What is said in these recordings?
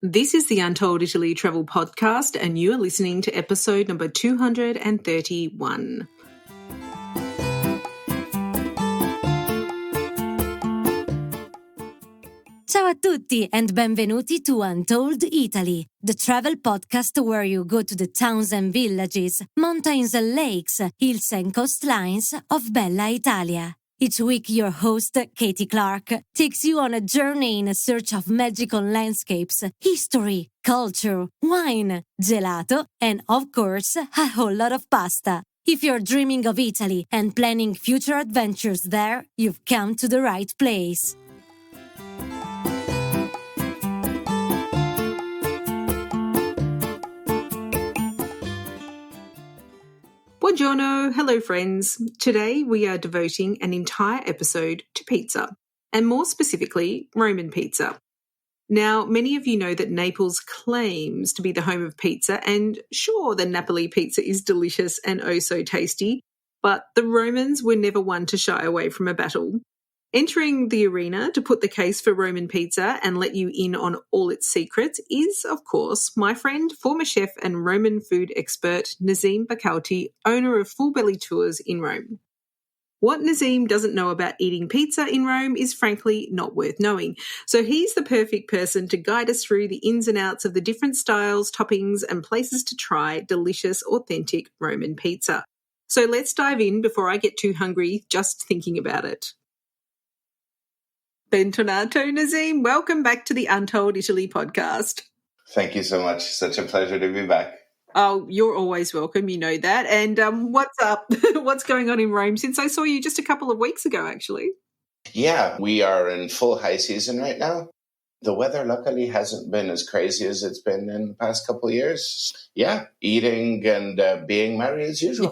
This is the Untold Italy travel podcast, and you are listening to episode number 231. Ciao a tutti and benvenuti to Untold Italy, the travel podcast where you go to the towns and villages, mountains and lakes, hills and coastlines of Bella Italia. Each week your host, Katy Clarke, takes you on a journey in search of magical landscapes, history, culture, wine, gelato, and of course, a whole lot of pasta. If you're dreaming of Italy and planning future adventures there, you've come to the right place. Buongiorno, hello friends. Today we are devoting an entire episode to pizza, and more specifically, Roman pizza. Now, many of you know that Naples claims to be the home of pizza, and sure, the Napoli pizza is delicious and oh so tasty, but the Romans were never one to shy away from a battle. Entering the arena to put the case for Roman pizza and let you in on all its secrets is, of course, my friend, former chef and Roman food expert Nesim Bekalti, owner of Full Belly Tours in Rome. What Nesim doesn't know about eating pizza in Rome is frankly not worth knowing. So he's the perfect person to guide us through the ins and outs of the different styles, toppings, and places to try delicious, authentic Roman pizza. So let's dive in before I get too hungry just thinking about it. Bentornato, Nesim. Welcome back to the Untold Italy podcast. Thank you so much. Such a pleasure to be back. Oh, you're always welcome. You know that. And what's up? What's going on in Rome since I saw you just a couple of weeks ago, actually? Yeah, we are in full high season right now. The weather, luckily, hasn't been as crazy as it's been in the past couple of years. Yeah, eating and being merry as usual.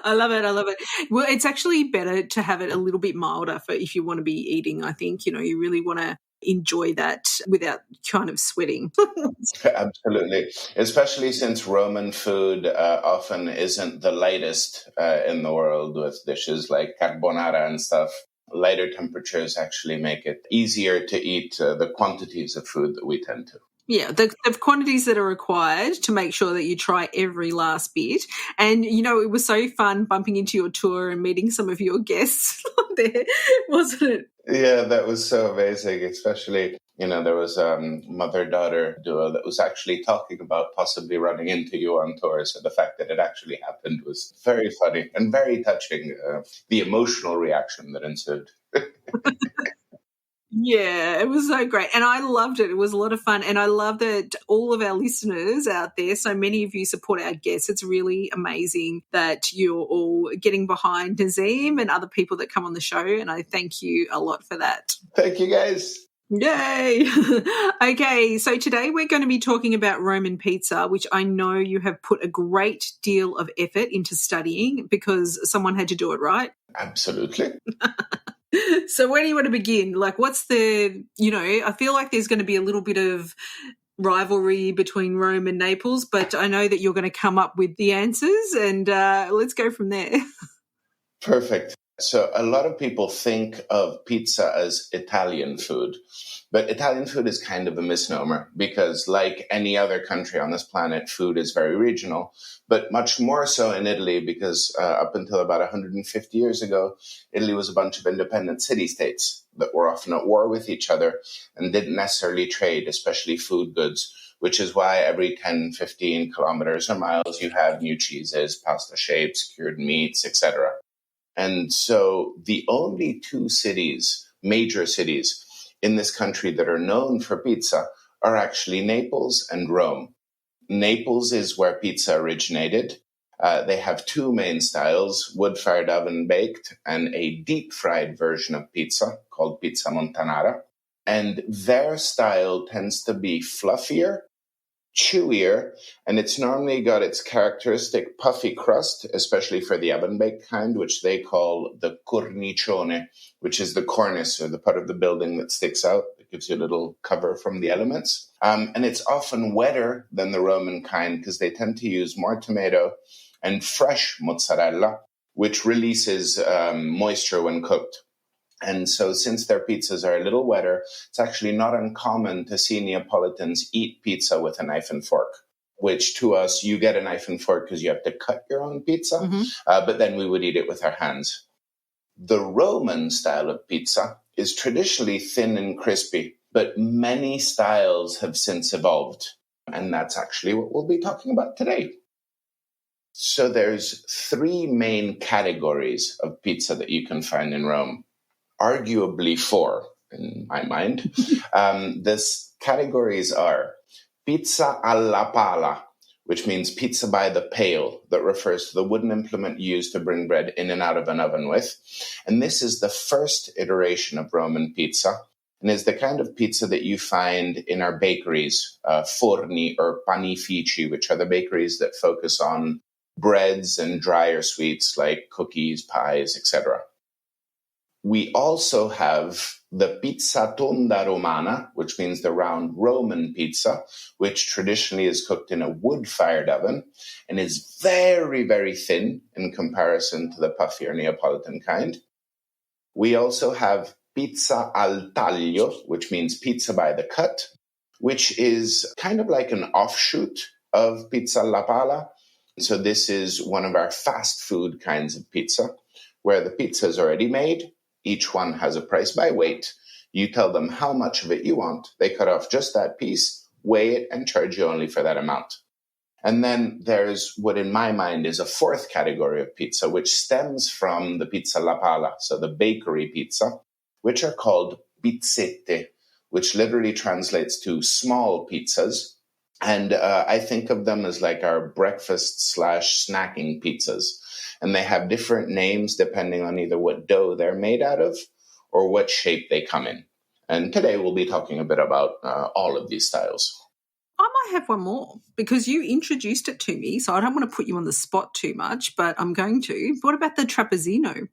I love it. I love it. Well, it's actually better to have it a little bit milder for if you want to be eating. I think, you really want to enjoy that without kind of sweating. Absolutely. Especially since Roman food often isn't the lightest in the world with dishes like carbonara and stuff. Lighter temperatures actually make it easier to eat the quantities of food that we tend to. Yeah, the quantities that are required to make sure that you try every last bit. And, it was so fun bumping into your tour and meeting some of your guests there, wasn't it? Yeah, that was so amazing. Especially, there was a mother-daughter duo that was actually talking about possibly running into you on tour. So the fact that it actually happened was very funny and very touching, the emotional reaction that ensued. Yeah, it was so great. And I loved it. It was a lot of fun. And I love that all of our listeners out there, so many of you support our guests. It's really amazing that you're all getting behind Nesim and other people that come on the show. And I thank you a lot for that. Thank you, guys. Yay! Okay, so today we're going to be talking about Roman pizza, which I know you have put a great deal of effort into studying because someone had to do it, right? Absolutely. So where do you want to begin? Like, what's I feel like there's going to be a little bit of rivalry between Rome and Naples, but I know that you're going to come up with the answers and let's go from there. Perfect. So a lot of people think of pizza as Italian food, but Italian food is kind of a misnomer because like any other country on this planet, food is very regional, but much more so in Italy because up until about 150 years ago, Italy was a bunch of independent city-states that were often at war with each other and didn't necessarily trade, especially food goods, which is why every 10, 15 kilometers or miles you have new cheeses, pasta shapes, cured meats, etc. And so the only two major cities in this country that are known for pizza are actually Naples and Rome. Naples is where pizza originated. They have two main styles, wood-fired oven-baked and a deep-fried version of pizza called pizza montanara. And their style tends to be fluffier, chewier, and it's normally got its characteristic puffy crust, especially for the oven-baked kind, which they call the cornicione, which is the cornice or the part of the building that sticks out. It gives you a little cover from the elements. And it's often wetter than the Roman kind because they tend to use more tomato and fresh mozzarella, which releases moisture when cooked. And so since their pizzas are a little wetter, it's actually not uncommon to see Neapolitans eat pizza with a knife and fork, which to us, you get a knife and fork because you have to cut your own pizza, but then we would eat it with our hands. The Roman style of pizza is traditionally thin and crispy, but many styles have since evolved. And that's actually what we'll be talking about today. So there's three main categories of pizza that you can find in Rome, arguably four in my mind. These categories are pizza alla pala, which means pizza by the pail, that refers to the wooden implement used to bring bread in and out of an oven with. And this is the first iteration of Roman pizza, and is the kind of pizza that you find in our bakeries, forni or panifici, which are the bakeries that focus on breads and drier sweets like cookies, pies, etc. We also have the pizza tonda romana, which means the round Roman pizza, which traditionally is cooked in a wood-fired oven and is very, very thin in comparison to the puffier Neapolitan kind. We also have pizza al taglio, which means pizza by the cut, which is kind of like an offshoot of pizza alla pala. So this is one of our fast food kinds of pizza, where the pizza is already made. Each one has a price by weight. You tell them how much of it you want. They cut off just that piece, weigh it, and charge you only for that amount. And then there's what in my mind is a fourth category of pizza, which stems from the pizza alla pala, so the bakery pizza, which are called pizzette, which literally translates to small pizzas. And I think of them as like our breakfast/snacking pizzas. And they have different names depending on either what dough they're made out of or what shape they come in. And today we'll be talking a bit about all of these styles. I might have one more because you introduced it to me, so I don't want to put you on the spot too much, but I'm going to. What about the trapezzino?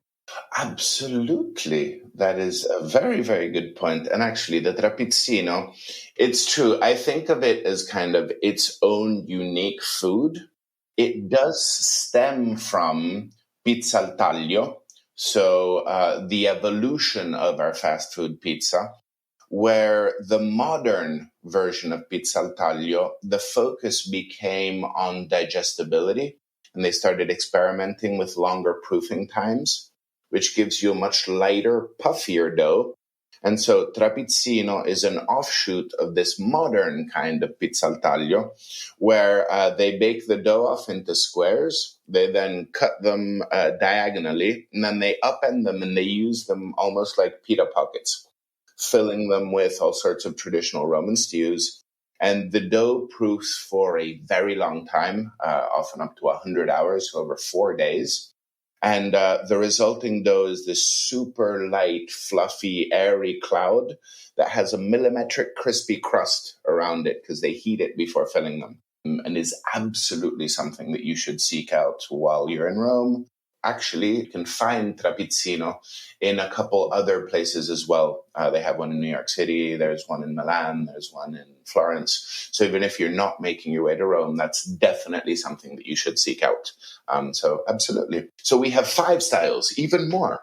Absolutely. That is a very, very good point. And actually, the trapezzino, it's true. I think of it as kind of its own unique food. It does stem from pizza al taglio, so the evolution of our fast food pizza, where the modern version of pizza al taglio, the focus became on digestibility, and they started experimenting with longer proofing times, which gives you a much lighter, puffier dough. And so trapezzino is an offshoot of this modern kind of pizza al taglio, where they bake the dough off into squares. They then cut them diagonally, and then they upend them, and they use them almost like pita pockets, filling them with all sorts of traditional Roman stews. And the dough proofs for a very long time, often up to 100 hours, over 4 days. And the resulting dough is this super light, fluffy, airy cloud that has a millimetric crispy crust around it because they heat it before filling them, and is absolutely something that you should seek out while you're in Rome. Actually, you can find trapezzino in a couple other places as well. They have one in New York City, there's one in Milan, there's one in Florence. So even if you're not making your way to Rome, that's definitely something that you should seek out. So absolutely. So we have 5 styles, even more.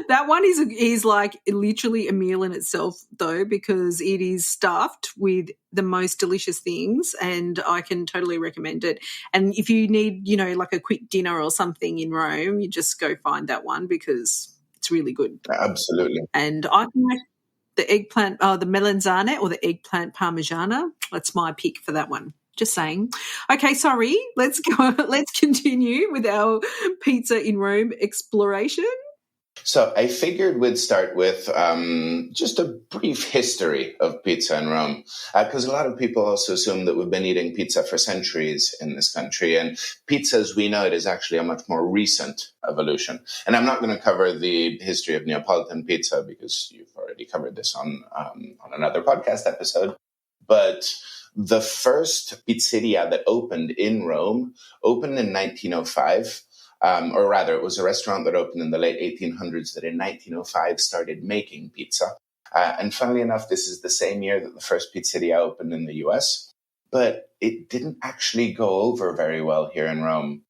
That one is like literally a meal in itself, though, because it is stuffed with the most delicious things, and I can totally recommend it. And if you need, like a quick dinner or something in Rome, you just go find that one because it's really good. Absolutely. And I can the eggplant, the melanzane or the eggplant parmigiana. That's my pick for that one. Just saying. Okay, sorry. Let's go. Let's continue with our pizza in Rome exploration. So I figured we'd start with just a brief history of pizza in Rome, because a lot of people also assume that we've been eating pizza for centuries in this country, and pizza as we know it is actually a much more recent evolution. And I'm not going to cover the history of Neapolitan pizza because you've already covered this on another podcast episode, but the first pizzeria that opened in Rome opened in 1905. Or rather, it was a restaurant that opened in the late 1800s that in 1905 started making pizza. And funnily enough, this is the same year that the first pizzeria opened in the US. But it didn't actually go over very well here in Rome.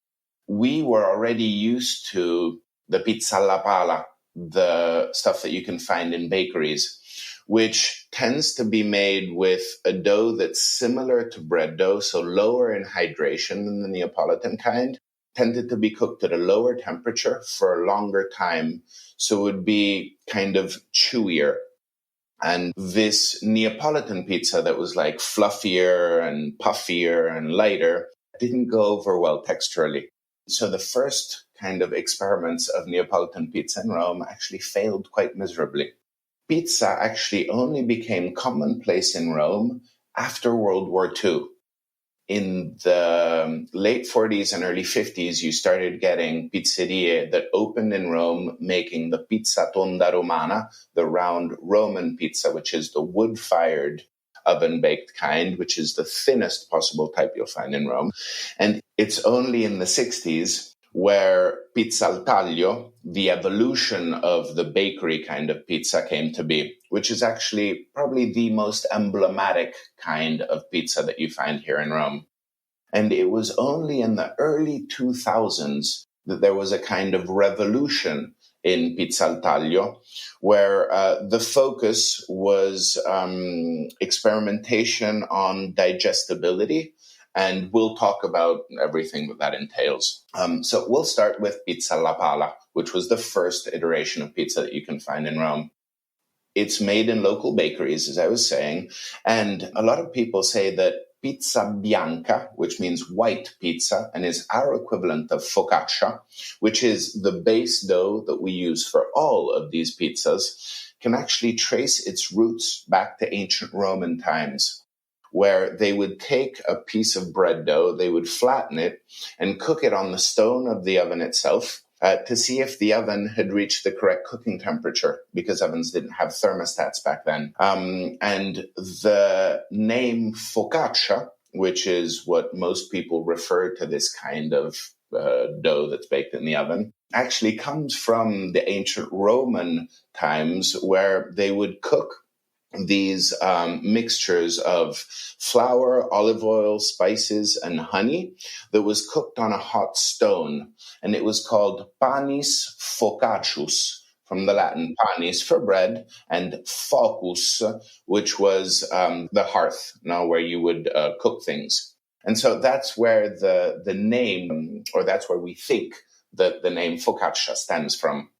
We were already used to the pizza alla pala, the stuff that you can find in bakeries, which tends to be made with a dough that's similar to bread dough, so lower in hydration than the Neapolitan kind, tended to be cooked at a lower temperature for a longer time, so it would be kind of chewier. And this Neapolitan pizza that was like fluffier and puffier and lighter didn't go over well texturally. So the first kind of experiments of Neapolitan pizza in Rome actually failed quite miserably. Pizza actually only became commonplace in Rome after World War II. In the late 40s and early 50s, you started getting pizzerie that opened in Rome making the pizza tonda romana, the round Roman pizza, which is the wood-fired oven-baked kind, which is the thinnest possible type you'll find in Rome. And it's only in the 60s where pizza al taglio, the evolution of the bakery kind of pizza, came to be, which is actually probably the most emblematic kind of pizza that you find here in Rome. And it was only in the early 2000s that there was a kind of revolution in pizza al taglio, where the focus was experimentation on digestibility. And we'll talk about everything that entails. So we'll start with pizza alla pala, which was the first iteration of pizza that you can find in Rome. It's made in local bakeries, as I was saying. And a lot of people say that pizza bianca, which means white pizza, and is our equivalent of focaccia, which is the base dough that we use for all of these pizzas, can actually trace its roots back to ancient Roman times, where they would take a piece of bread dough, they would flatten it, and cook it on the stone of the oven itself to see if the oven had reached the correct cooking temperature, because ovens didn't have thermostats back then. And the name focaccia, which is what most people refer to this kind of dough that's baked in the oven, actually comes from the ancient Roman times, where they would cook these mixtures of flour, olive oil, spices, and honey that was cooked on a hot stone. And it was called panis focaccius, from the Latin panis for bread, and focus, which was the hearth, where you would cook things. And so that's where the name, or that's where we think that the name focaccia stems from.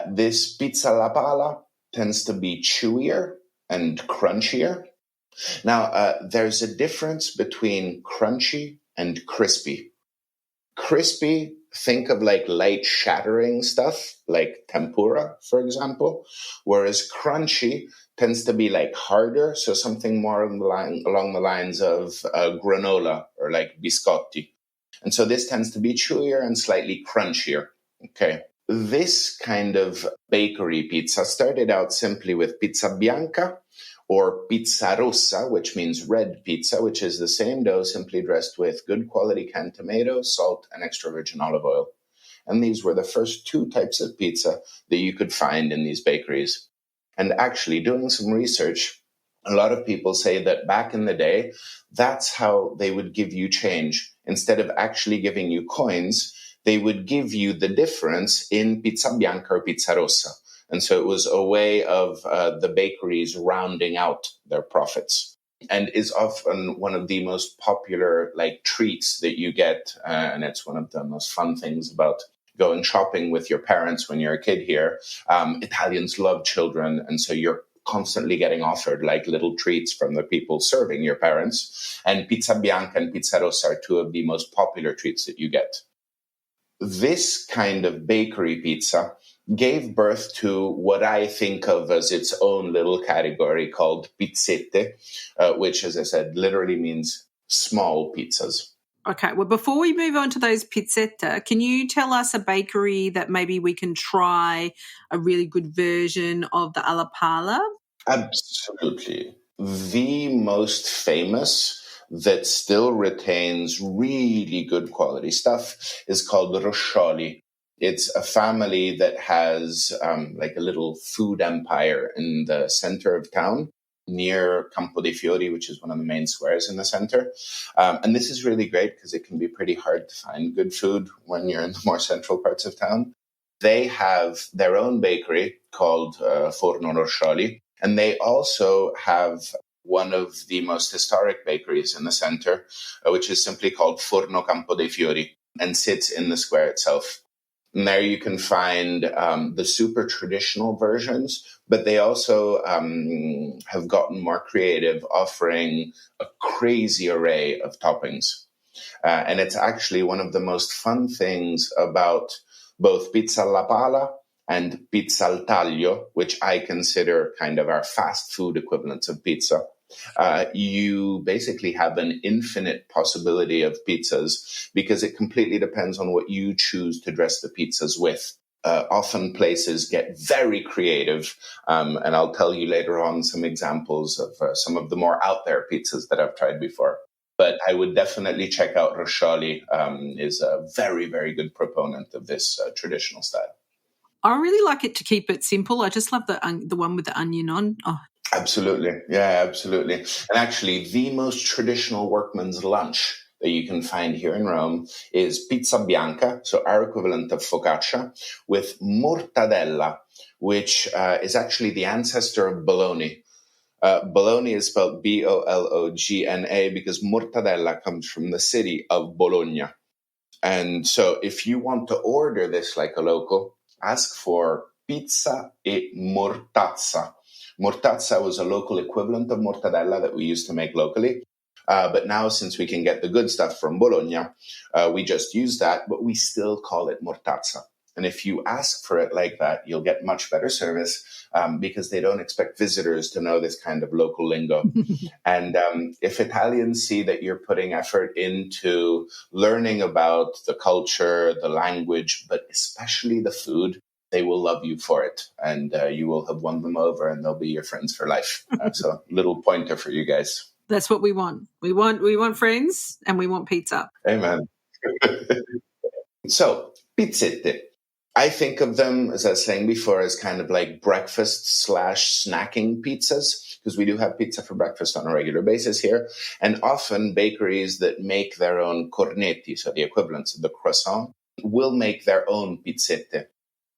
This pizza alla pala tends to be chewier and crunchier. Now, there's a difference between crunchy and crispy. Crispy, think of like light shattering stuff, like tempura, for example, whereas crunchy tends to be like harder, so something more along the lines of granola or like biscotti. And so this tends to be chewier and slightly crunchier. Okay. This kind of bakery pizza started out simply with pizza bianca or pizza rossa, which means red pizza, which is the same dough simply dressed with good quality canned tomato, salt, and extra virgin olive oil. And these were the first two types of pizza that you could find in these bakeries. And actually, doing some research, a lot of people say that back in the day, that's how they would give you change. Instead of actually giving you coins, they would give you the difference in pizza bianca or pizza rossa. And so it was a way of the bakeries rounding out their profits, and is often one of the most popular like treats that you get. And it's one of the most fun things about going shopping with your parents when you're a kid here. Italians love children. And so you're constantly getting offered like little treats from the people serving your parents. And pizza bianca and pizza rossa are two of the most popular treats that you get. This kind of bakery pizza gave birth to what I think of as its own little category called pizzette, which, as I said, literally means small pizzas. Okay, well, before we move on to those pizzetta, can you tell us a bakery that maybe we can try a really good version of the alla pala? Absolutely. The most famous that still retains really good quality stuff is called Roscioli. It's a family that has like a little food empire in the center of town near Campo dei Fiori, which is one of the main squares in the center. And this is really great because it can be pretty hard to find good food when you're in the more central parts of town. They have their own bakery called Forno Roscioli, and they also have one of the most historic bakeries in the center, which is simply called Forno Campo dei Fiori and sits in the square itself. And there you can find the super traditional versions, but they also have gotten more creative, offering a crazy array of toppings. And it's actually one of the most fun things about both pizza alla pala and pizza al taglio, which I consider kind of our fast food equivalents of pizza. You basically have an infinite possibility of pizzas because it completely depends on what you choose to dress the pizzas with. Often places get very creative, and I'll tell you later on some examples of some of the more out there pizzas that I've tried before. But I would definitely check out Roscioli, is a very, very good proponent of this traditional style. I really like it to keep it simple. I just love the one with the onion on. Oh. Absolutely. Yeah, absolutely. And actually, the most traditional workman's lunch that you can find here in Rome is pizza bianca, so our equivalent of focaccia, with mortadella, which is actually the ancestor of bologna. Bologna is spelled Bologna because mortadella comes from the city of Bologna. And so if you want to order this like a local, ask for pizza e mortazza. Mortazza was a local equivalent of mortadella that we used to make locally. But now, since we can get the good stuff from Bologna, we just use that, but we still call it mortazza. And if you ask for it like that, you'll get much better service because they don't expect visitors to know this kind of local lingo. And if Italians see that you're putting effort into learning about the culture, the language, but especially the food, they will love you for it. And you will have won them over and they'll be your friends for life. So little pointer for you guys. That's what we want. We want friends and we want pizza. Amen. So, pizzette. I think of them, as I was saying before, as kind of like breakfast / snacking pizzas, because we do have pizza for breakfast on a regular basis here. And often bakeries that make their own cornetti, so the equivalents of the croissant, will make their own pizzette.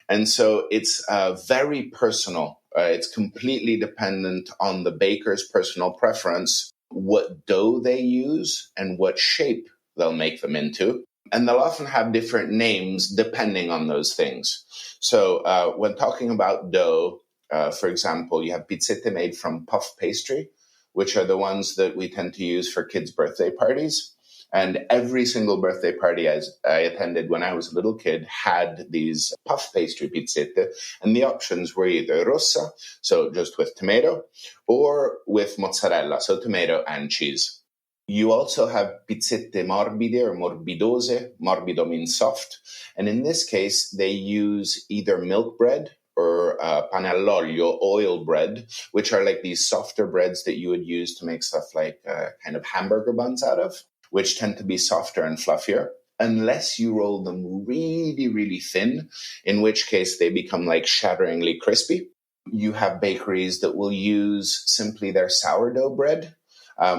And so it's very personal. It's completely dependent on the baker's personal preference, what dough they use and what shape they'll make them into. And they'll often have different names depending on those things. So when talking about dough, for example, you have pizzette made from puff pastry, which are the ones that we tend to use for kids' birthday parties. And every single birthday party I attended when I was a little kid had these puff pastry pizzette. And the options were either rossa, so just with tomato, or with mozzarella, so tomato and cheese. You also have pizzette morbide or morbidose. Morbido means soft. And in this case, they use either milk bread or pane all'olio, oil bread, which are like these softer breads that you would use to make stuff like kind of hamburger buns out of, which tend to be softer and fluffier, unless you roll them really, really thin, in which case they become like shatteringly crispy. You have bakeries that will use simply their sourdough bread,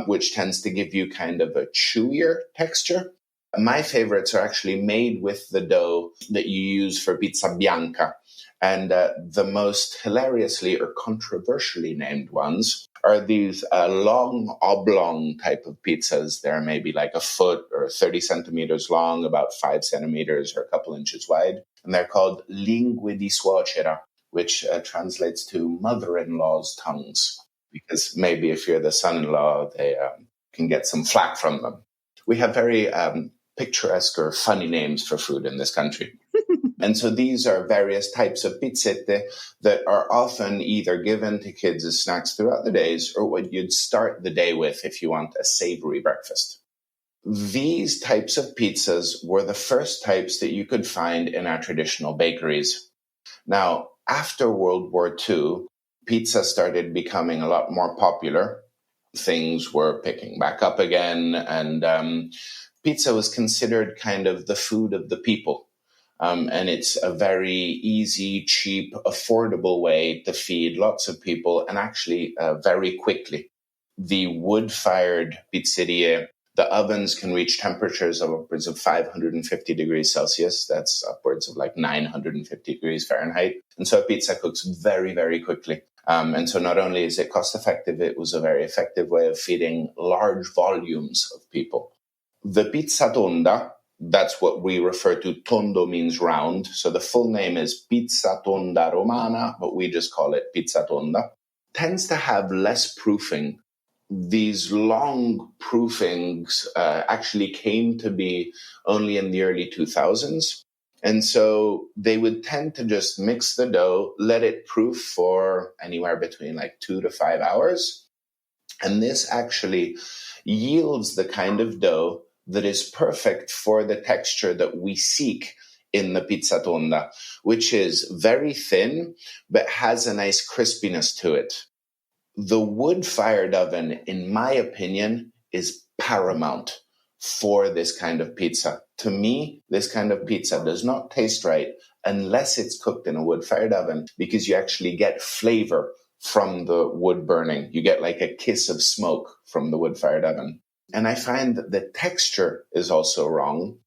which tends to give you kind of a chewier texture. My favorites are actually made with the dough that you use for pizza bianca. And the most hilariously or controversially named ones are these long oblong type of pizzas. They're maybe like a foot or 30 centimeters long, about 5 centimeters or a couple inches wide. And they're called lingue di suocera, which translates to mother-in-law's tongues. Because maybe if you're the son-in-law, they can get some flack from them. We have very picturesque or funny names for food in this country. And so these are various types of pizzette that are often either given to kids as snacks throughout the days or what you'd start the day with if you want a savory breakfast. These types of pizzas were the first types that you could find in our traditional bakeries. Now, after World War II, pizza started becoming a lot more popular. Things were picking back up again, and pizza was considered kind of the food of the people. And it's a very easy, cheap, affordable way to feed lots of people, and actually very quickly. The wood-fired pizzerie The ovens can reach temperatures of upwards of 550 degrees Celsius. That's upwards of like 950 degrees Fahrenheit. And so a pizza cooks very, very quickly. And so not only is it cost effective, it was a very effective way of feeding large volumes of people. The pizza tonda, that's what we refer to. Tondo means round. So the full name is pizza tonda romana, but we just call it pizza tonda. Tends to have less proofing. These long proofings actually came to be only in the early 2000s. And so they would tend to just mix the dough, let it proof for anywhere between like 2 to 5 hours. And this actually yields the kind of dough that is perfect for the texture that we seek in the pizza tonda, which is very thin, but has a nice crispiness to it. The wood-fired oven, in my opinion, is paramount for this kind of pizza. To me, this kind of pizza does not taste right unless it's cooked in a wood-fired oven, because you actually get flavor from the wood burning. You get like a kiss of smoke from the wood-fired oven. And I find that the texture is also wrong,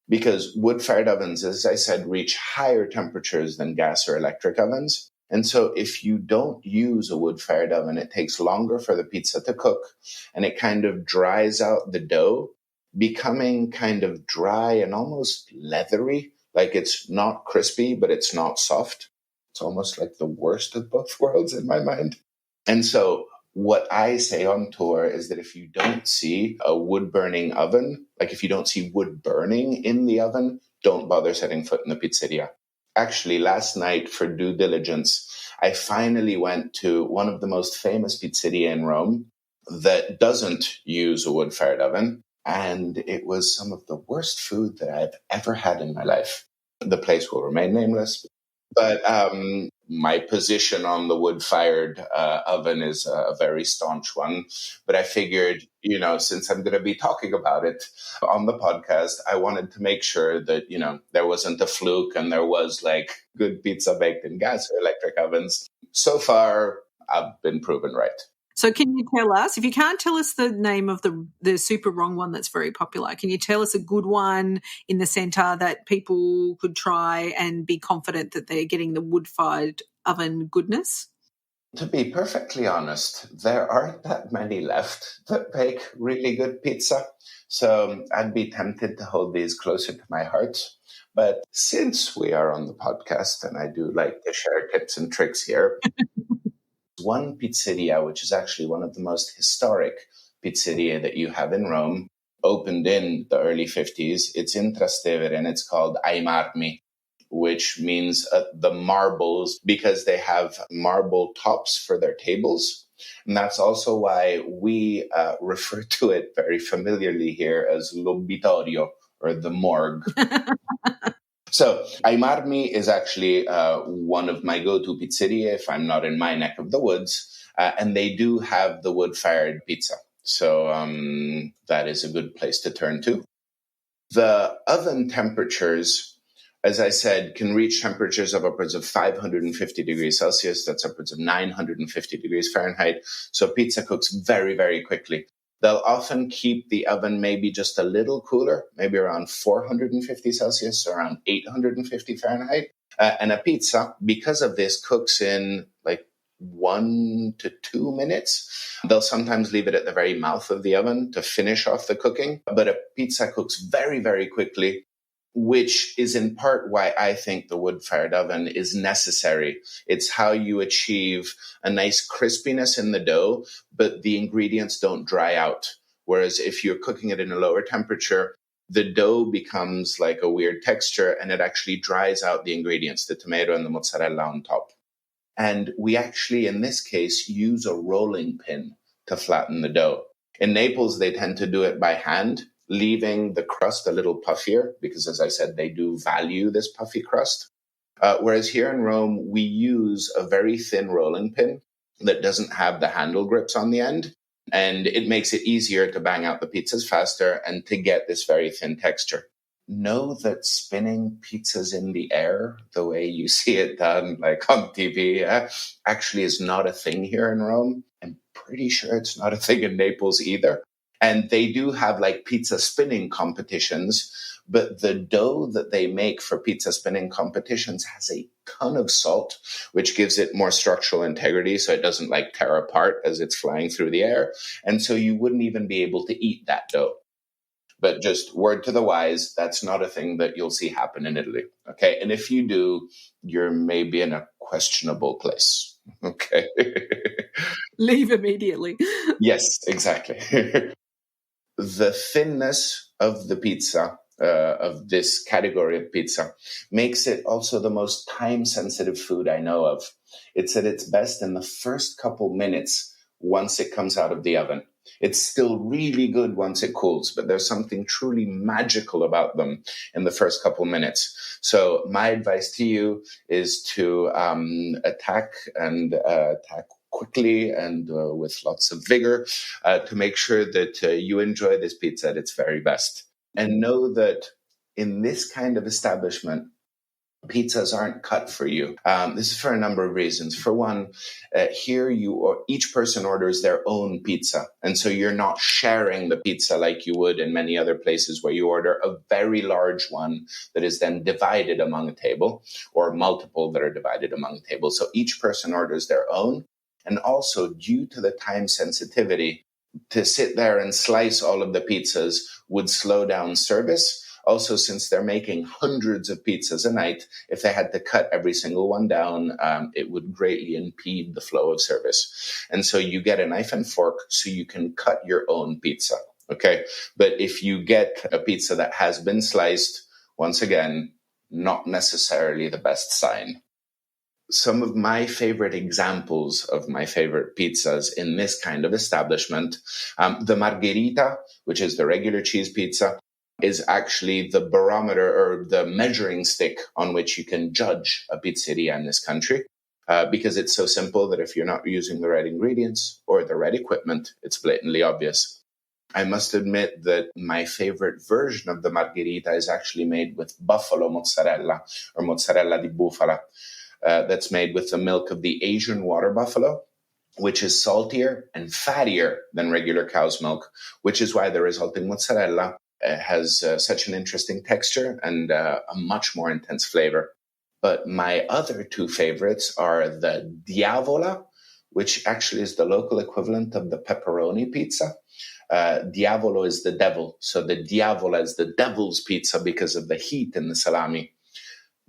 because wood-fired ovens, as I said, reach higher temperatures than gas or electric ovens. And so if you don't use a wood-fired oven, it takes longer for the pizza to cook, and it kind of dries out the dough, becoming kind of dry and almost leathery. Like it's not crispy, but it's not soft. It's almost like the worst of both worlds in my mind. And so what I say on tour is that if you don't see a wood-burning oven, like if you don't see wood burning in the oven, don't bother setting foot in the pizzeria. Actually, last night for due diligence, I finally went to one of the most famous pizzeria in Rome that doesn't use a wood-fired oven. And it was some of the worst food that I've ever had in my life. The place will remain nameless. But my position on the wood-fired oven is a very staunch one. But I figured, since I'm going to be talking about it on the podcast, I wanted to make sure that, there wasn't a fluke and there was like good pizza baked in gas or electric ovens. So far, I've been proven right. So can you tell us, if you can't tell us the name of the super wrong one that's very popular, can you tell us a good one in the centre that people could try and be confident that they're getting the wood-fired oven goodness? To be perfectly honest, there aren't that many left that bake really good pizza. So I'd be tempted to hold these closer to my heart. But since we are on the podcast, and I do like to share tips and tricks here, one pizzeria, which is actually one of the most historic pizzeria that you have in Rome, opened in the early 50s. It's in Trastevere, and it's called Ai Marmi, which means the marbles, because they have marble tops for their tables. And that's also why we refer to it very familiarly here as l'obitorio, or the morgue. So, Ai Marmi is actually one of my go-to pizzeria if I'm not in my neck of the woods, and they do have the wood-fired pizza. So that is a good place to turn to. The oven temperatures, as I said, can reach temperatures of upwards of 550 degrees Celsius. That's upwards of 950 degrees Fahrenheit. So pizza cooks very, very quickly. They'll often keep the oven maybe just a little cooler, maybe around 450 Celsius, around 850 Fahrenheit. And a pizza, because of this, cooks in like 1 to 2 minutes. They'll sometimes leave it at the very mouth of the oven to finish off the cooking. But a pizza cooks very, very quickly, which is in part why I think the wood-fired oven is necessary. It's how you achieve a nice crispiness in the dough, but the ingredients don't dry out. Whereas if you're cooking it in a lower temperature, the dough becomes like a weird texture and it actually dries out the ingredients, the tomato and the mozzarella on top. And we actually, in this case, use a rolling pin to flatten the dough. In Naples, they tend to do it by hand, leaving the crust a little puffier, because as I said, they do value this puffy crust. Whereas here in Rome, we use a very thin rolling pin that doesn't have the handle grips on the end. And it makes it easier to bang out the pizzas faster and to get this very thin texture. Know that spinning pizzas in the air, the way you see it done like on TV, actually is not a thing here in Rome. I'm pretty sure it's not a thing in Naples either. And they do have like pizza spinning competitions, but the dough that they make for pizza spinning competitions has a ton of salt, which gives it more structural integrity so it doesn't like tear apart as it's flying through the air. And so you wouldn't even be able to eat that dough. But just word to the wise, that's not a thing that you'll see happen in Italy. Okay. And if you do, you're maybe in a questionable place. Okay. Leave immediately. Yes, exactly. The thinness of the pizza, of this category of pizza, makes it also the most time sensitive food I know of. It's at its best in the first couple minutes once it comes out of the oven. It's still really good once it cools, but there's something truly magical about them in the first couple minutes. So my advice to you is to attack quickly and with lots of vigor to make sure that you enjoy this pizza at its very best. And know that in this kind of establishment, pizzas aren't cut for you. This is for a number of reasons. For one, here each person orders their own pizza, and so you're not sharing the pizza like you would in many other places where you order a very large one that is then divided among a table, or multiple that are divided among a table. So each person orders their own, and also due to the time sensitivity, to sit there and slice all of the pizzas would slow down service. Also, since they're making hundreds of pizzas a night, if they had to cut every single one down, it would greatly impede the flow of service. And so you get a knife and fork so you can cut your own pizza. Okay. But if you get a pizza that has been sliced, once again, not necessarily the best sign. Some of my favorite examples of my favorite pizzas in this kind of establishment, the margherita, which is the regular cheese pizza, is actually the barometer or the measuring stick on which you can judge a pizzeria in this country. Because it's so simple that if you're not using the right ingredients or the right equipment, it's blatantly obvious. I must admit that my favorite version of the margherita is actually made with buffalo mozzarella or mozzarella di bufala. That's made with the milk of the Asian water buffalo, which is saltier and fattier than regular cow's milk, which is why the resulting mozzarella has such an interesting texture and a much more intense flavor. But my other two favorites are the diavola, which actually is the local equivalent of the pepperoni pizza. Diavolo is the devil, so the diavola is the devil's pizza because of the heat in the salami.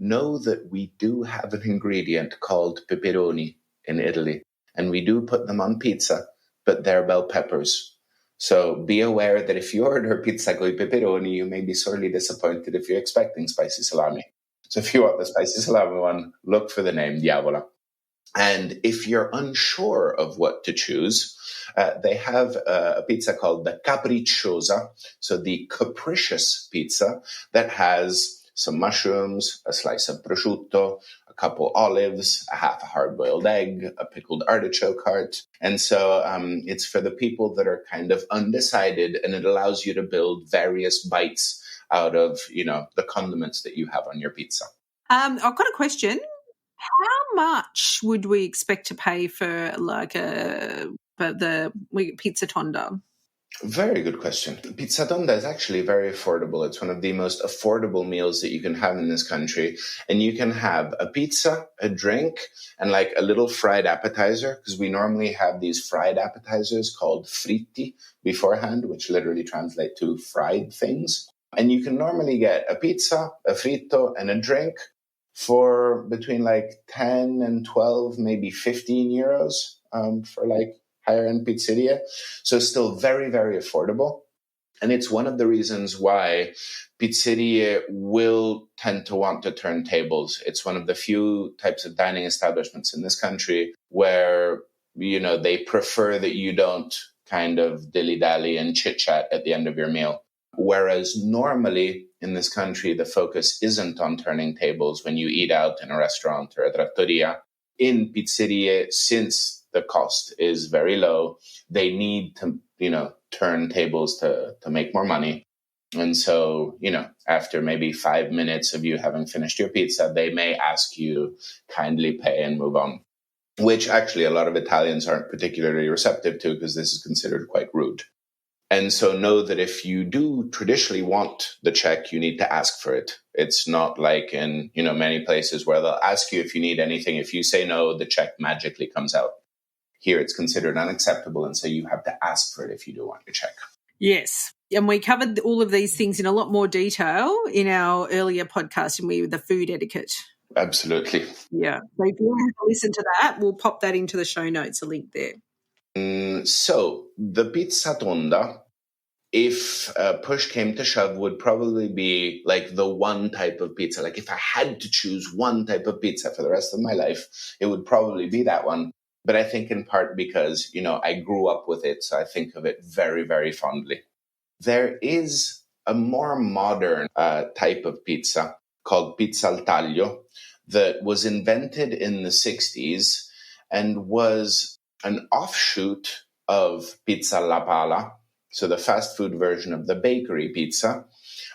Know that we do have an ingredient called peperoni in Italy, and we do put them on pizza, but they're bell peppers. So be aware that if you order pizza con i peperoni, you may be sorely disappointed if you're expecting spicy salami. So if you want the spicy salami one, look for the name Diavola. And if you're unsure of what to choose, they have a pizza called the capricciosa, so the capricious pizza that has some mushrooms, a slice of prosciutto, a couple olives, a half a hard-boiled egg, a pickled artichoke heart. And so it's for the people that are kind of undecided, and it allows you to build various bites out of, the condiments that you have on your pizza. I've got a question. How much would we expect to pay for the pizza tonda? Very good question. Pizza tonda is actually very affordable. It's one of the most affordable meals that you can have in this country. And you can have a pizza, a drink, and like a little fried appetizer, because we normally have these fried appetizers called fritti beforehand, which literally translate to fried things. And you can normally get a pizza, a fritto, and a drink for between like 10 and 12, maybe 15 euros for like higher-end pizzeria. So still very, very affordable. And it's one of the reasons why pizzeria will tend to want to turn tables. It's one of the few types of dining establishments in this country where, they prefer that you don't kind of dilly-dally and chit-chat at the end of your meal. Whereas normally in this country, the focus isn't on turning tables when you eat out in a restaurant or a trattoria. In pizzeria, since the cost is very low, they need to, turn tables to make more money. And so, after maybe 5 minutes of you having finished your pizza, they may ask you kindly pay and move on, which actually a lot of Italians aren't particularly receptive to because this is considered quite rude. And so know that if you do traditionally want the check, you need to ask for it. It's not like in, many places where they'll ask you if you need anything. If you say no, the check magically comes out. Here it's considered unacceptable, and so you have to ask for it if you do want your check. Yes. And we covered all of these things in a lot more detail in our earlier podcast, and the food etiquette. Absolutely. Yeah. So if you want to listen to that, we'll pop that into the show notes, a link there. So the pizza tonda, if push came to shove, would probably be like the one type of pizza. Like if I had to choose one type of pizza for the rest of my life, it would probably be that one. But I think in part because, I grew up with it, so I think of it very, very fondly. There is a more modern type of pizza called pizza al taglio that was invented in the 60s and was an offshoot of pizza alla pala, so the fast food version of the bakery pizza.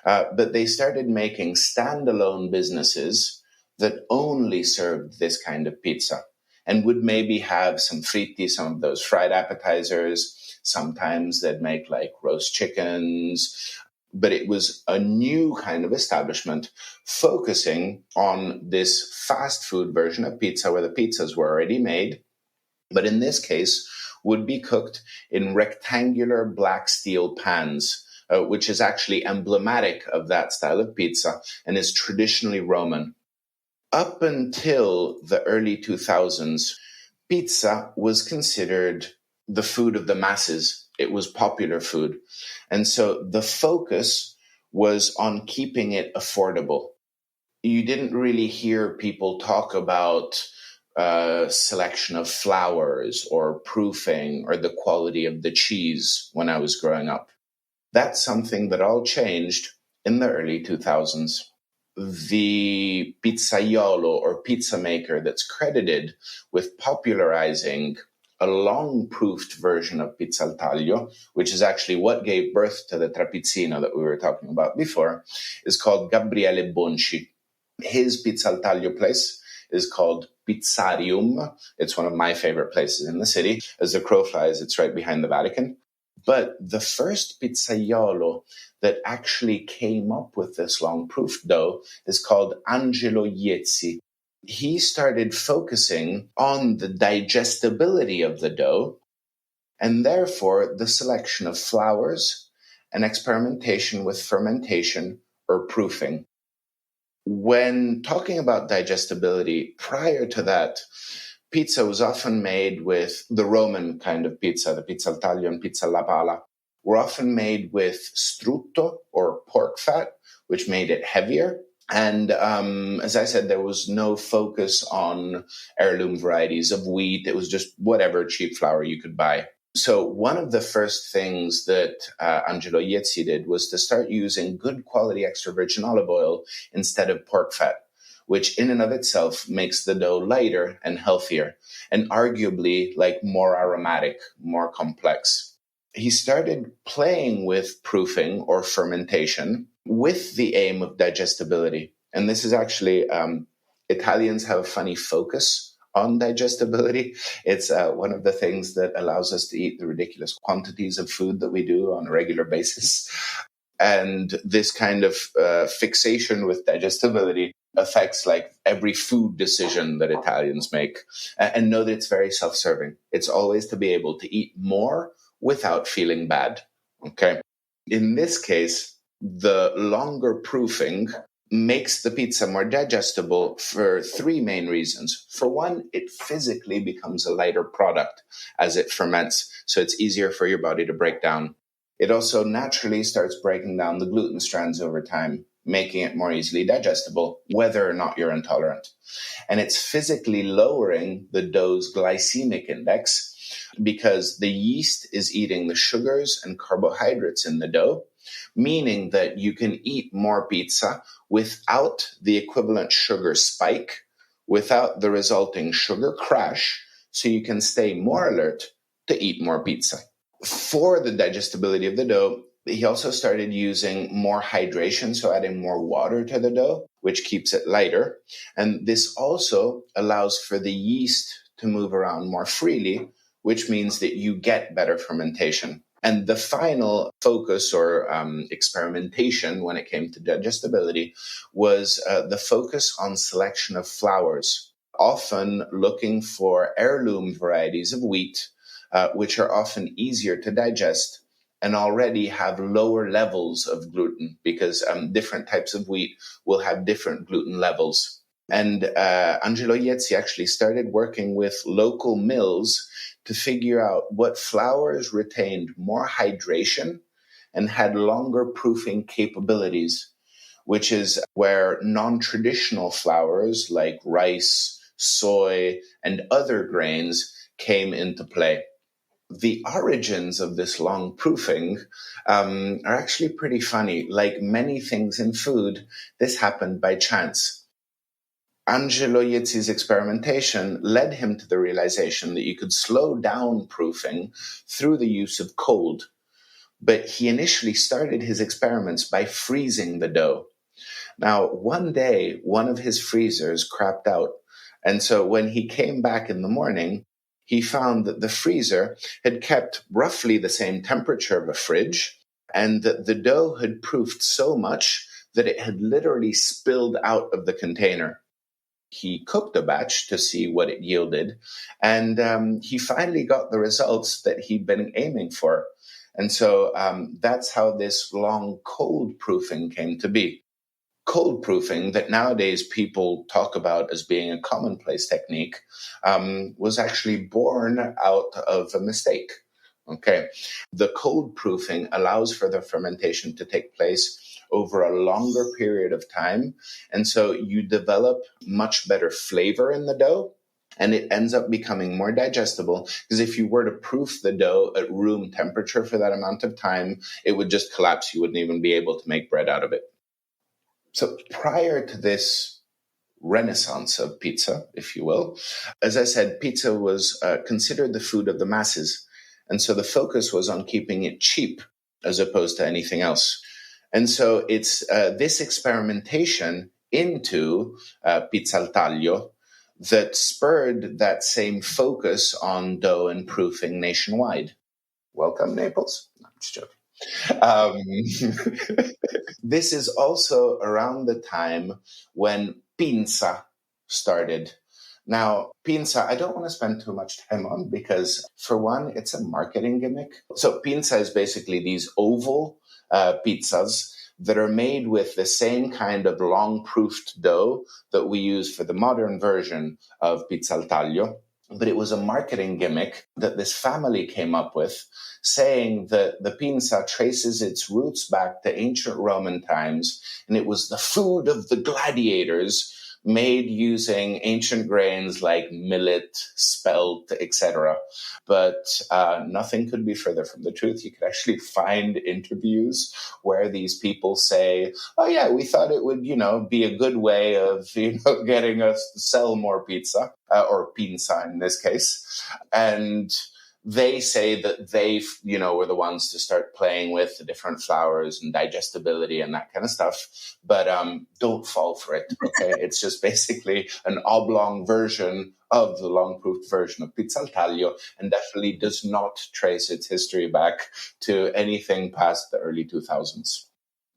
But they started making standalone businesses that only served this kind of pizza and would maybe have some fritti, some of those fried appetizers. Sometimes they'd make like roast chickens. But it was a new kind of establishment focusing on this fast food version of pizza where the pizzas were already made, but in this case would be cooked in rectangular black steel pans, which is actually emblematic of that style of pizza and is traditionally Roman. Up until the early 2000s, pizza was considered the food of the masses. It was popular food. And so the focus was on keeping it affordable. You didn't really hear people talk about selection of flours or proofing or the quality of the cheese when I was growing up. That's something that all changed in the early 2000s. The pizzaiolo or pizza maker that's credited with popularizing a long-proofed version of pizza al taglio, which is actually what gave birth to the trapizzino that we were talking about before, is called Gabriele Bonci. His pizza al taglio place is called Pizzarium. It's one of my favorite places in the city. As the crow flies, it's right behind the Vatican. But the first pizzaiolo that actually came up with this long-proof dough is called Angelo Iezzi. He started focusing on the digestibility of the dough and therefore the selection of flours and experimentation with fermentation or proofing. When talking about digestibility, prior to that, pizza was often made with the Roman kind of pizza, the pizza al taglio and pizza alla pala, were often made with strutto or pork fat, which made it heavier. And as I said, there was no focus on heirloom varieties of wheat. It was just whatever cheap flour you could buy. So one of the first things that Angelo Iezzi did was to start using good quality extra virgin olive oil instead of pork fat, which in and of itself makes the dough lighter and healthier, and arguably like more aromatic, more complex. He started playing with proofing or fermentation with the aim of digestibility. And this is actually, Italians have a funny focus on digestibility. It's one of the things that allows us to eat the ridiculous quantities of food that we do on a regular basis. And this kind of fixation with digestibility affects like every food decision that Italians make. And know that it's very self-serving. It's always to be able to eat more without feeling bad. Okay. In this case, the longer proofing makes the pizza more digestible for three main reasons. For one, it physically becomes a lighter product as it ferments, so it's easier for your body to break down. It also naturally starts breaking down the gluten strands over time, making it more easily digestible, whether or not you're intolerant. And it's physically lowering the dough's glycemic index because the yeast is eating the sugars and carbohydrates in the dough, meaning that you can eat more pizza without the equivalent sugar spike, without the resulting sugar crash, so you can stay more alert to eat more pizza. For the digestibility of the dough, he also started using more hydration, so adding more water to the dough, which keeps it lighter. And this also allows for the yeast to move around more freely, which means that you get better fermentation. And the final focus or experimentation when it came to digestibility was the focus on selection of flours, often looking for heirloom varieties of wheat, which are often easier to digest and already have lower levels of gluten because different types of wheat will have different gluten levels. And Angelo Iezzi actually started working with local mills to figure out what flours retained more hydration and had longer proofing capabilities, which is where non-traditional flours like rice, soy, and other grains came into play. The origins of this long proofing are actually pretty funny. Like many things in food, this happened by chance. Angelo Iezzi's experimentation led him to the realization that you could slow down proofing through the use of cold. But he initially started his experiments by freezing the dough. Now, one day, one of his freezers crapped out. And so when he came back in the morning, he found that the freezer had kept roughly the same temperature of a fridge, and that the dough had proofed so much that it had literally spilled out of the container. He cooked a batch to see what it yielded, and he finally got the results that he'd been aiming for. And so that's how this long cold proofing came to be. Cold proofing, that nowadays people talk about as being a commonplace technique, was actually born out of a mistake. Okay. The cold proofing allows for the fermentation to take place over a longer period of time. And so you develop much better flavor in the dough, and it ends up becoming more digestible, because if you were to proof the dough at room temperature for that amount of time, it would just collapse. You wouldn't even be able to make bread out of it. So prior to this renaissance of pizza, if you will, as I said, pizza was considered the food of the masses. And so the focus was on keeping it cheap as opposed to anything else. And so it's this experimentation into pizza al taglio that spurred that same focus on dough and proofing nationwide. Welcome, Naples. No, I'm just joking. This is also around the time when pinza started. Now, pinza, I don't want to spend too much time on because, for one, it's a marketing gimmick. So pinza is basically these oval pizzas that are made with the same kind of long-proofed dough that we use for the modern version of pizza al taglio. But it was a marketing gimmick that this family came up with, saying that the pinza traces its roots back to ancient Roman times, and it was the food of the gladiators, made using ancient grains like millet, spelt, etc. But nothing could be further from the truth. You could actually find interviews where these people say, oh yeah, we thought it would, be a good way of, getting us to sell more pizza, or pinza in this case. And they say that they, were the ones to start playing with the different flours and digestibility and that kind of stuff. But don't fall for it, okay? It's just basically an oblong version of the long-proofed version of pizza al taglio, and definitely does not trace its history back to anything past the early 2000s.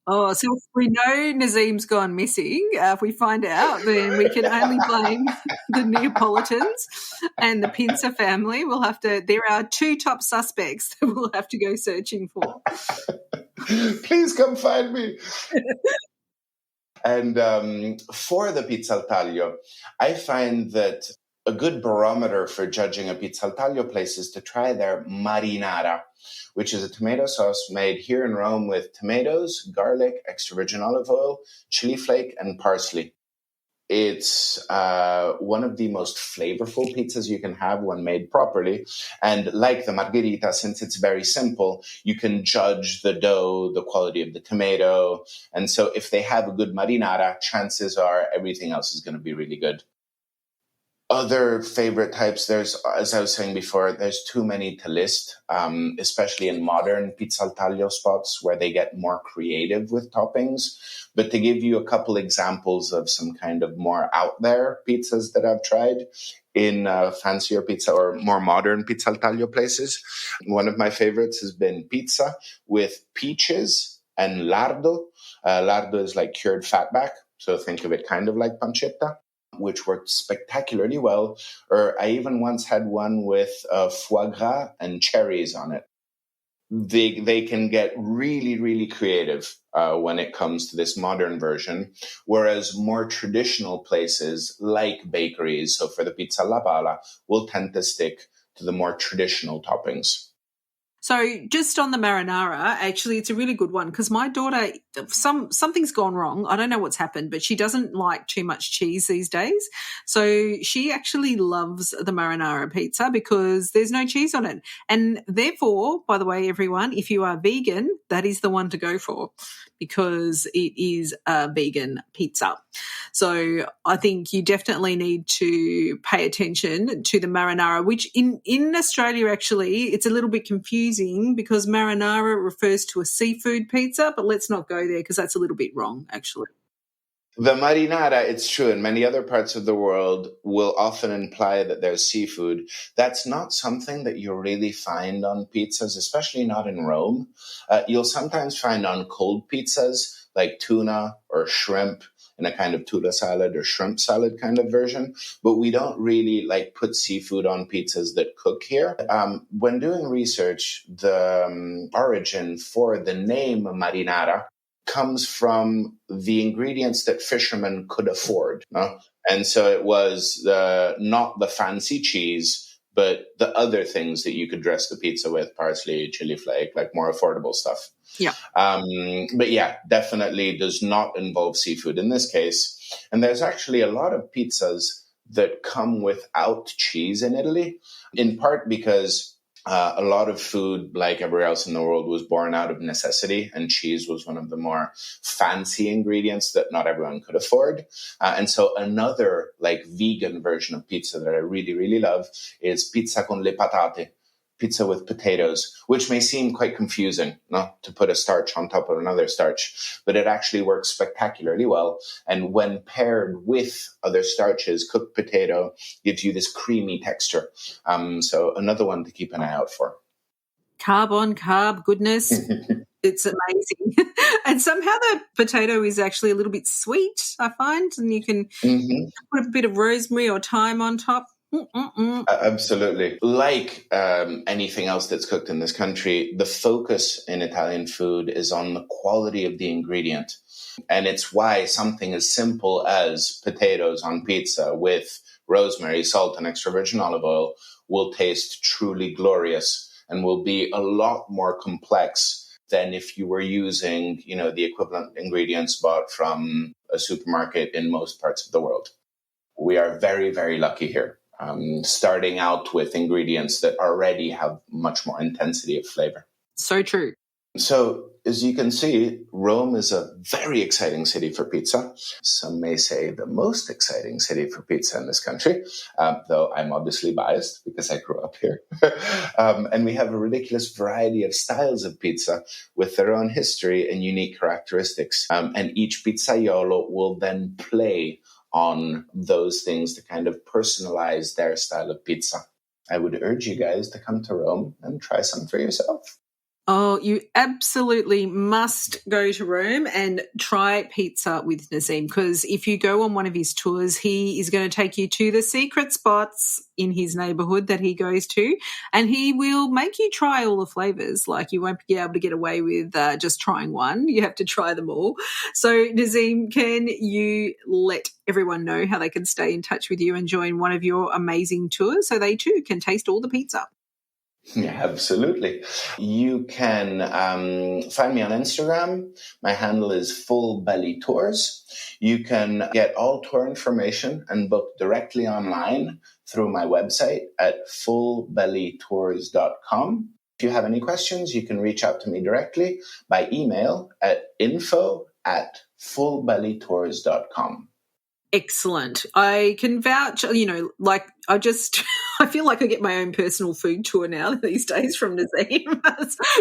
Oh, so if we know Nesim's gone missing, if we find out, then we can only blame the Neapolitans and the Pinza family. There are two top suspects that we'll have to go searching for. Please come find me. And for the pizza al taglio, I find that a good barometer for judging a pizza al taglio place is to try their marinara, which is a tomato sauce made here in Rome with tomatoes, garlic, extra virgin olive oil, chili flake, and parsley. It's one of the most flavorful pizzas you can have when made properly. And like the margherita, since it's very simple, you can judge the dough, the quality of the tomato. And so if they have a good marinara, chances are everything else is going to be really good. Other favorite types, there's, as I was saying before, there's too many to list, especially in modern pizza al taglio spots where they get more creative with toppings. But to give you a couple examples of some kind of more out there pizzas that I've tried in fancier pizza or more modern pizza al taglio places, one of my favorites has been pizza with peaches and lardo. Lardo is like cured fatback, so think of it kind of like pancetta, which worked spectacularly well. Or I even once had one with foie gras and cherries on it. They can get really, really creative when it comes to this modern version, whereas more traditional places like bakeries, so for the pizza alla pala, will tend to stick to the more traditional toppings. So just on the marinara, actually, it's a really good one because my daughter, something's gone wrong. I don't know what's happened, but she doesn't like too much cheese these days. So she actually loves the marinara pizza because there's no cheese on it. And therefore, by the way, everyone, if you are vegan, that is the one to go for because it is a vegan pizza. So I think you definitely need to pay attention to the marinara, which in Australia, actually, it's a little bit confusing because marinara refers to a seafood pizza, but let's not go there because that's a little bit wrong, actually. The marinara, it's true, in many other parts of the world will often imply that there's seafood. That's not something that you really find on pizzas, especially not in Rome. You'll sometimes find on cold pizzas like tuna or shrimp in a kind of tuna salad or shrimp salad kind of version, but we don't really like put seafood on pizzas that cook here. When doing research, the origin for the name marinara comes from the ingredients that fishermen could afford. No? And so it was not the fancy cheese, but the other things that you could dress the pizza with, parsley, chili flake, like more affordable stuff. Yeah. But yeah, definitely does not involve seafood in this case. And there's actually a lot of pizzas that come without cheese in Italy, in part because a lot of food, like everywhere else in the world, was born out of necessity, and cheese was one of the more fancy ingredients that not everyone could afford. And so another like vegan version of pizza that I really, really love is pizza con le patate, pizza with potatoes, which may seem quite confusing, no? To put a starch on top of another starch, but it actually works spectacularly well. And when paired with other starches, cooked potato gives you this creamy texture. So another one to keep an eye out for. Carb on carb goodness. It's amazing. And somehow the potato is actually a little bit sweet, I find, and you can put a bit of rosemary or thyme on top. Absolutely. Like anything else that's cooked in this country, the focus in Italian food is on the quality of the ingredient. And it's why something as simple as potatoes on pizza with rosemary, salt, and extra virgin olive oil will taste truly glorious and will be a lot more complex than if you were using, the equivalent ingredients bought from a supermarket in most parts of the world. We are very, very lucky here. Starting out with ingredients that already have much more intensity of flavor. So true. So, as you can see, Rome is a very exciting city for pizza. Some may say the most exciting city for pizza in this country, though I'm obviously biased because I grew up here. And we have a ridiculous variety of styles of pizza with their own history and unique characteristics. And each pizzaiolo will then play on those things to kind of personalize their style of pizza. I would urge you guys to come to Rome and try some for yourself. Oh, you absolutely must go to Rome and try pizza with Nesim, because if you go on one of his tours, he is going to take you to the secret spots in his neighborhood that he goes to, and he will make you try all the flavors. Like, you won't be able to get away with just trying one. You have to try them all. So, Nesim, can you let everyone know how they can stay in touch with you and join one of your amazing tours so they too can taste all the pizza? Yeah, absolutely. You can find me on Instagram. My handle is Full Belly Tours. You can get all tour information and book directly online through my website at fullbellytours.com. If you have any questions, you can reach out to me directly by email at info@fullbellytours.com. Excellent. I can vouch, like I just, I feel like I get my own personal food tour now these days from Nesim,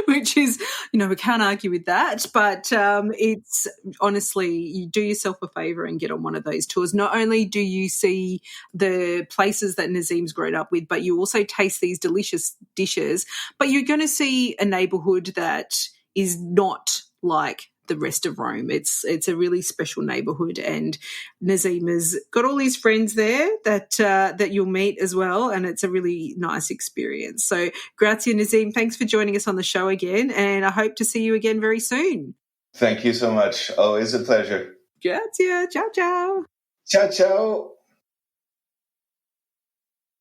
which is, we can't argue with that. But it's honestly, you do yourself a favour and get on one of those tours. Not only do you see the places that Nazim's grown up with, but you also taste these delicious dishes. But you're going to see a neighbourhood that is not like the rest of Rome. It's a really special neighbourhood, and Nesim has got all his friends there that you'll meet as well, and it's a really nice experience. So, grazie, Nesim. Thanks for joining us on the show again, and I hope to see you again very soon. Thank you so much. Always a pleasure. Grazie. Ciao, ciao. Ciao, ciao.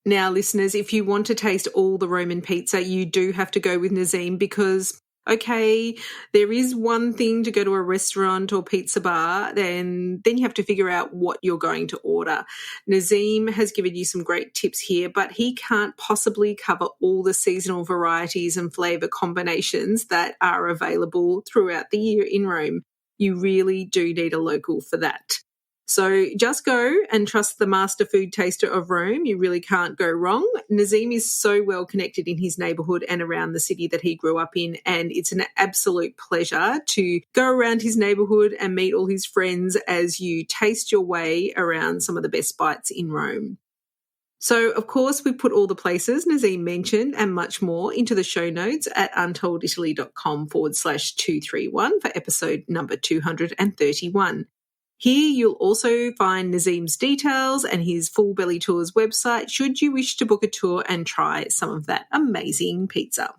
Now, listeners, if you want to taste all the Roman pizza, you do have to go with Nesim because, okay, there is one thing to go to a restaurant or pizza bar, then you have to figure out what you're going to order. Nesim has given you some great tips here, but he can't possibly cover all the seasonal varieties and flavour combinations that are available throughout the year in Rome. You really do need a local for that. So just go and trust the master food taster of Rome. You really can't go wrong. Nesim is so well connected in his neighbourhood and around the city that he grew up in, and it's an absolute pleasure to go around his neighbourhood and meet all his friends as you taste your way around some of the best bites in Rome. So, of course, we put all the places Nesim mentioned and much more into the show notes at untolditaly.com/231 for episode number 231. Here you'll also find Nesim's details and his Full Belly Tours website should you wish to book a tour and try some of that amazing pizza.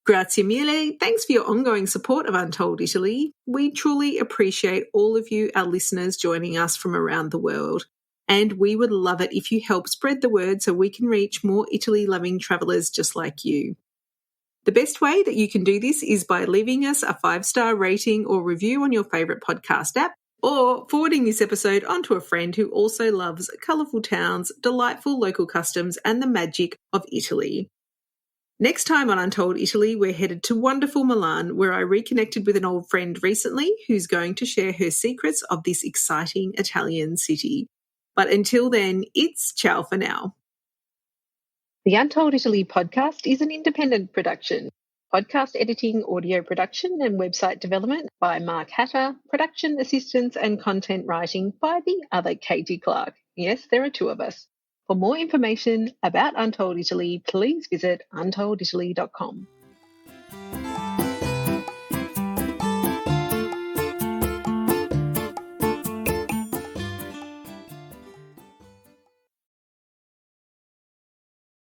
Grazie mille. Thanks for your ongoing support of Untold Italy. We truly appreciate all of you, our listeners, joining us from around the world. And we would love it if you help spread the word so we can reach more Italy-loving travellers just like you. The best way that you can do this is by leaving us a 5-star rating or review on your favourite podcast app, or forwarding this episode onto a friend who also loves colourful towns, delightful local customs, and the magic of Italy. Next time on Untold Italy, we're headed to wonderful Milan, where I reconnected with an old friend recently who's going to share her secrets of this exciting Italian city. But until then, it's ciao for now. The Untold Italy podcast is an independent production. Podcast editing, audio production, and website development by Mark Hatter, production assistance and content writing by the other Katy, Clarke. Yes, there are 2 of us. For more information about Untold Italy, please visit untolditaly.com.